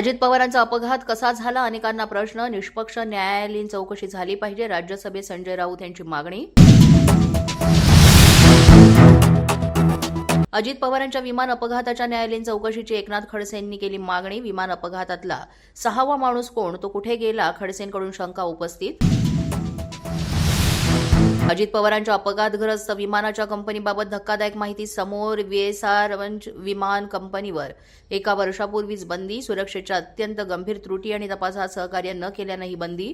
अजित पवारांचा अपघात कसा झाला अनेकांना प्रश्न. निष्पक्ष न्यायालयीन चौकशी झाली पाहिजे. राज्यसभेत संजय राऊत यांची मागणी. अजित पवारांच्या विमान अपघाताच्या न्यायालयीन चौकशीची एकनाथ खडसेंनी केली मागणी. विमान अपघातातला 6वा माणूस कोण, तो कुठे गेला, खडसेंकडून शंका उपस्थित. अजित पवारांच्या अपघातग्रस्त विमानाच्या कंपनीबाबत धक्कादायक माहिती समोर. VSR विमान कंपनीवर 1 वर्षापूर्वीच बंदी. सुरक्षेच्या अत्यंत गंभीर त्रुटी आणि तपासात सहकार्य न केल्यानं ही बंदी.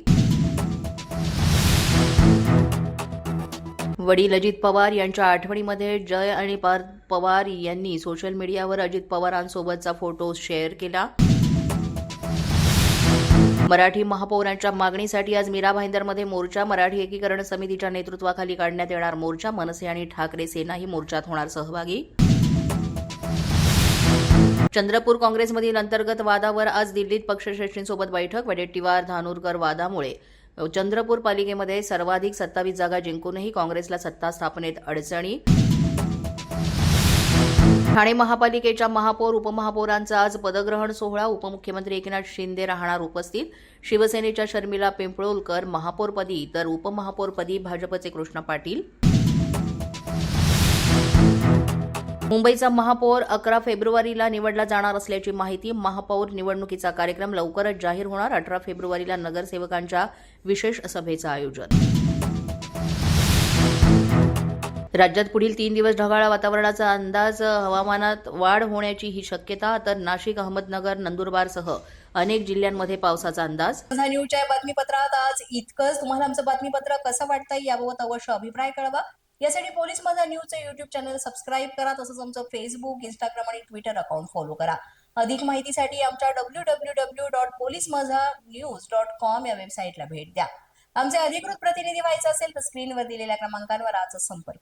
वडील अजित पवार यांच्या आठवणीमध्ये जय आणि पार्थ पवार यांनी सोशल मीडियावर अजित पवारांसोबतचा फोटो शेअर केला. मराठी महापौरांच्या मागणीसाठी आज मीरा भाईंदरमध्ये मोर्चा. मराठी एकीकरण समितीच्या नेतृत्वाखाली काढण्यात येणार मोर्चा. मनसे आणि ठाकरे सेनाही मोर्चात होणार सहभागी. चंद्रपूर काँग्रेसमधील अंतर्गत वादावर आज दिल्लीत पक्षश्रेष्ठींसोबत बैठक. वडेट्टीवार धानोरकर वादामुळे चंद्रपूर पालिकेमध्ये सर्वाधिक 27 जागा जिंकूनही काँग्रेसला सत्ता स्थापनेत अडचणी. ठाणे महापालिकेच्या महापौर उपमहापौरांचा आज पदग्रहण सोहळा. उपमुख्यमंत्री एकनाथ शिंदे राहणार उपस्थित. शिवसेनेच्या शर्मिला पिंपळोलकर महापौरपदी तर उपमहापौरपदी भाजपचे कृष्ण पाटील. मुंबईचा महापौर 11 फेब्रुवारीला निवडला जाणार असल्याची माहिती. महापौर निवडणुकीचा कार्यक्रम लवकरच जाहीर होणार. 18 फेब्रुवारीला नगरसेवकांच्या विशेष सभेचं आयोजन. राज्यात पुढील 3 दिवस ढगाळ वातावरणाचा अंदाज. हवामानात वाढ होण्याची ही शक्यता. तर नाशिक, अहमदनगर, नंदुरबारसह अनेक जिल्ह्यांमध्ये पावसाचा अंदाज. माझा न्यूजच्या बातमीपत्रात आज इतकंच. तुम्हाला आमचं बातमीपत्र कसं वाटतंय याबाबत अवश्य अभिप्राय कळवा. यासाठी पोलीस माझा न्यूजचं YouTube चॅनल सबस्क्राईब करा. तसंच आमचं फेसबुक, इंस्टाग्राम आणि ट्विटर अकाउंट फॉलो करा. अधिक माहितीसाठी आमच्या www.policemazhanews.com या वेबसाईटला भेट द्या. आमचे अधिकृत प्रतिनिधी व्हायचं असेल तर स्क्रीनवर दिलेल्या क्रमांकांवर आजच संपर्क